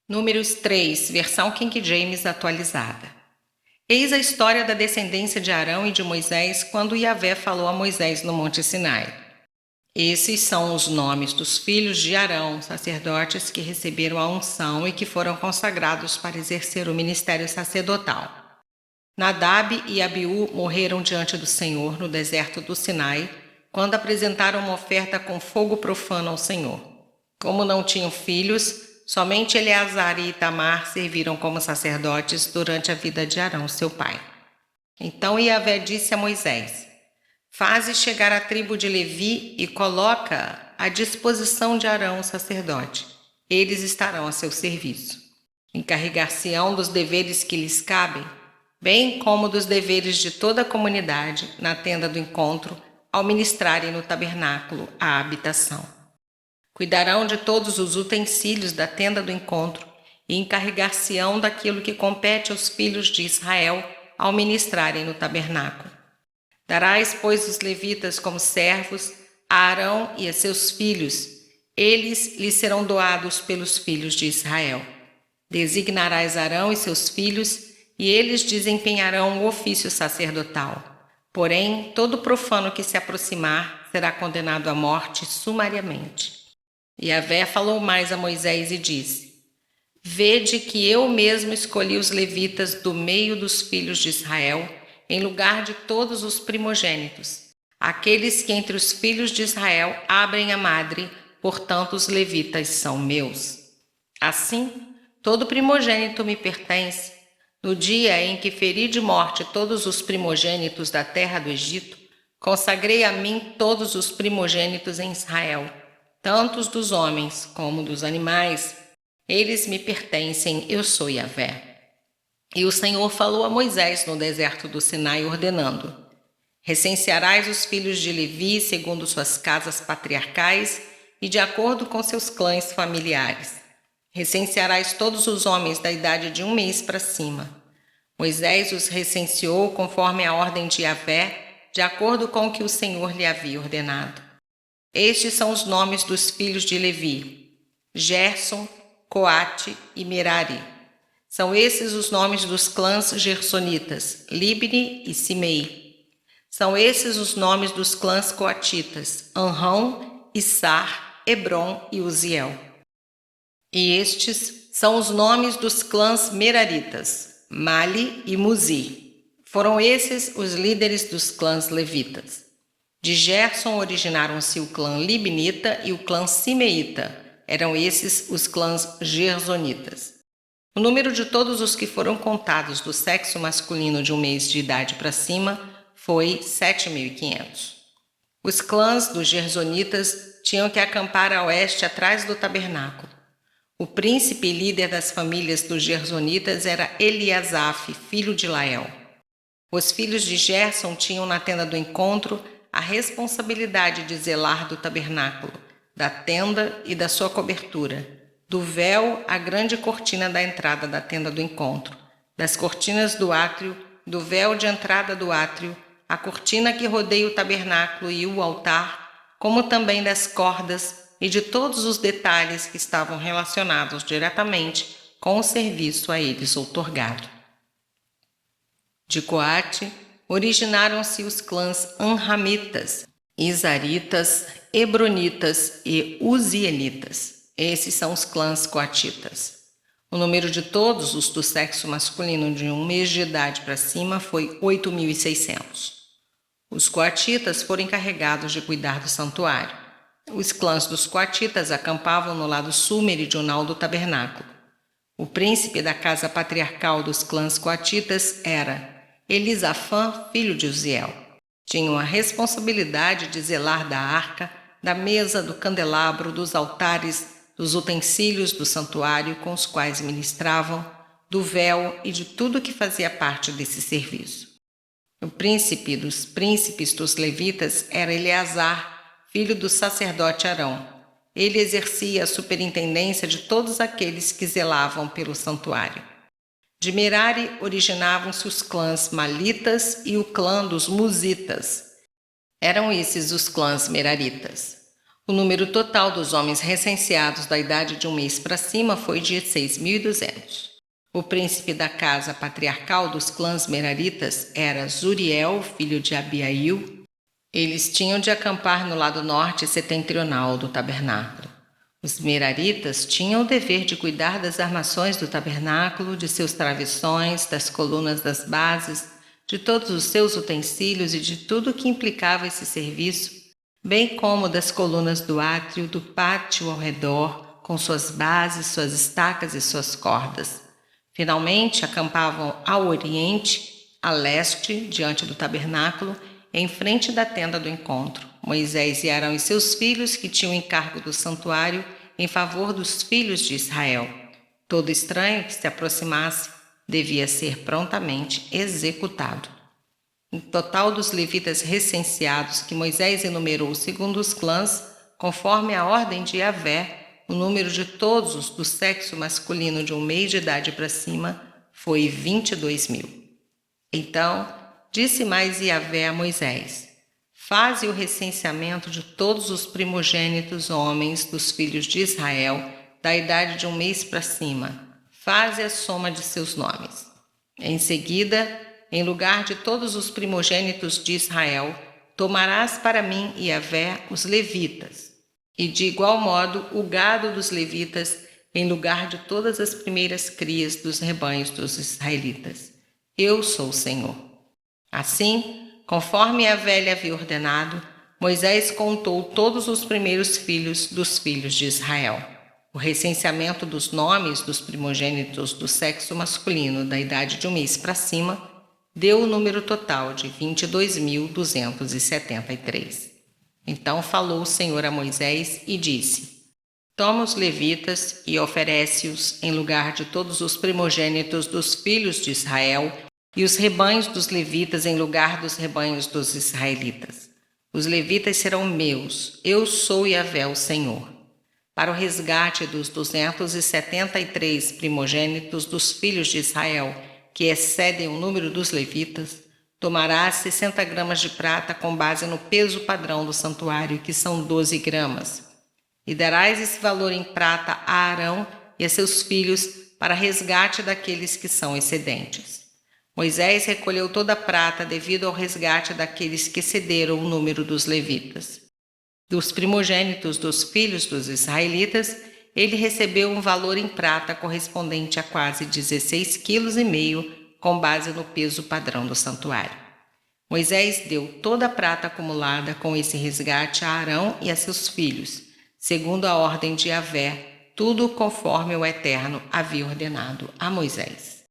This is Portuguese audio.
Números 3, versão King James atualizada. Eis a história da descendência de Arão e de Moisés quando Yahvé falou a Moisés no Monte Sinai. Esses são os nomes dos filhos de Arão, sacerdotes que receberam a unção e que foram consagrados para exercer o ministério sacerdotal. Nadab e Abiú morreram diante do Senhor no deserto do Sinai, quando apresentaram uma oferta com fogo profano ao Senhor. Como não tinham filhos, somente Eleazar e Itamar serviram como sacerdotes durante a vida de Arão, seu pai. Então Yahvé disse a Moisés: Faze chegar a tribo de Levi e coloca-a à disposição de Arão, o sacerdote. Eles estarão a seu serviço. Encarregar-se-ão dos deveres que lhes cabem, bem como dos deveres de toda a comunidade na tenda do encontro, ao ministrarem no tabernáculo a habitação. Cuidarão de todos os utensílios da tenda do encontro e encarregar-se-ão daquilo que compete aos filhos de Israel ao ministrarem no tabernáculo. Darás, pois, os levitas como servos a Arão e a seus filhos. Eles lhes serão doados pelos filhos de Israel. Designarás Arão e seus filhos, e eles desempenharão o ofício sacerdotal. Porém, todo profano que se aproximar será condenado à morte sumariamente. Yahvé falou mais a Moisés e disse: Vede que eu mesmo escolhi os levitas do meio dos filhos de Israel, em lugar de todos os primogênitos, aqueles que entre os filhos de Israel abrem a madre, portanto os levitas são meus. Assim, todo primogênito me pertence. No dia em que feri de morte todos os primogênitos da terra do Egito, consagrei a mim todos os primogênitos em Israel, tanto os dos homens como dos animais. Eles me pertencem, eu sou Yahvé. E o Senhor falou a Moisés no deserto do Sinai, ordenando: Recensearás os filhos de Levi segundo suas casas patriarcais e de acordo com seus clãs familiares. Recensearás todos os homens da idade de 1 mês para cima. Moisés os recenseou conforme a ordem de Yahvé, de acordo com o que o Senhor lhe havia ordenado. Estes são os nomes dos filhos de Levi: Gerson, Coate e Merari. São esses os nomes dos clãs gersonitas, Libni e Simei. São esses os nomes dos clãs coatitas, Anrão, Issar, Hebron e Uziel. E estes são os nomes dos clãs meraritas, Mali e Muzi. Foram esses os líderes dos clãs levitas. De Gerson originaram-se o clã libnita e o clã simeita. Eram esses os clãs gersonitas. O número de todos os que foram contados do sexo masculino de 1 mês de idade para cima foi 7.500. Os clãs dos gersonitas tinham que acampar a oeste atrás do tabernáculo. O príncipe e líder das famílias dos gersonitas era Eliasaf, filho de Lael. Os filhos de Gerson tinham na tenda do encontro a responsabilidade de zelar do tabernáculo, da tenda e da sua cobertura, do véu à grande cortina da entrada da tenda do encontro, das cortinas do átrio, do véu de entrada do átrio, a cortina que rodeia o tabernáculo e o altar, como também das cordas e de todos os detalhes que estavam relacionados diretamente com o serviço a eles outorgado. De Coate originaram-se os clãs Anramitas, Izaritas, Hebronitas e Uzielitas. Esses são os clãs coatitas. O número de todos os do sexo masculino de 1 mês de idade para cima foi 8.600. Os coatitas foram encarregados de cuidar do santuário. Os clãs dos coatitas acampavam no lado sul meridional do tabernáculo. O príncipe da casa patriarcal dos clãs coatitas era Elisafã, filho de Uziel. Tinham a responsabilidade de zelar da arca, da mesa, do candelabro, dos altares, dos utensílios do santuário com os quais ministravam, do véu e de tudo que fazia parte desse serviço. O príncipe dos príncipes dos levitas era Eleazar, filho do sacerdote Arão. Ele exercia a superintendência de todos aqueles que zelavam pelo santuário. De Merari originavam-se os clãs Malitas e o clã dos Muzitas. Eram esses os clãs meraritas. O número total dos homens recenseados da idade de 1 mês para cima foi de 6.200. O príncipe da casa patriarcal dos clãs Meraritas era Zuriel, filho de Abiail. Eles tinham de acampar no lado norte setentrional do tabernáculo. Os Meraritas tinham o dever de cuidar das armações do tabernáculo, de seus travessões, das colunas das bases, de todos os seus utensílios e de tudo que implicava esse serviço, bem como das colunas do átrio, do pátio ao redor, com suas bases, suas estacas e suas cordas. Finalmente, acampavam ao oriente, a leste, diante do tabernáculo, em frente da tenda do encontro. Moisés e Arão e seus filhos, que tinham encargo do santuário, em favor dos filhos de Israel. Todo estranho que se aproximasse devia ser prontamente executado. O total dos levitas recenseados que Moisés enumerou segundo os clãs, conforme a ordem de Yahvé, o número de todos os do sexo masculino de 1 mês de idade para cima foi 22.000. Então, disse mais Yahvé a Moisés: faze o recenseamento de todos os primogênitos homens dos filhos de Israel, da idade de 1 mês para cima. Faze a soma de seus nomes. Em seguida, em lugar de todos os primogênitos de Israel, tomarás para mim, Yahvé, os levitas, e de igual modo o gado dos levitas, em lugar de todas as primeiras crias dos rebanhos dos israelitas. Eu sou o Senhor. Assim, conforme Yahvé lhe havia ordenado, Moisés contou todos os primeiros filhos dos filhos de Israel. O recenseamento dos nomes dos primogênitos do sexo masculino da idade de 1 mês para cima deu o número total de 22.273. Então falou o Senhor a Moisés e disse: toma os levitas e oferece-os em lugar de todos os primogênitos dos filhos de Israel e os rebanhos dos levitas em lugar dos rebanhos dos israelitas. Os levitas serão meus, eu sou Yahvé o Senhor. Para o resgate dos 273 primogênitos dos filhos de Israel, que excedem o número dos levitas, tomarás 60 gramas de prata com base no peso padrão do santuário, que são 12 gramas. E darás esse valor em prata a Arão e a seus filhos para resgate daqueles que são excedentes. Moisés recolheu toda a prata devido ao resgate daqueles que excederam o número dos levitas. Dos primogênitos dos filhos dos israelitas, ele recebeu um valor em prata correspondente a quase 16,5 kg, com base no peso padrão do santuário. Moisés deu toda a prata acumulada com esse resgate a Arão e a seus filhos, segundo a ordem de Yahvé, tudo conforme o Eterno havia ordenado a Moisés.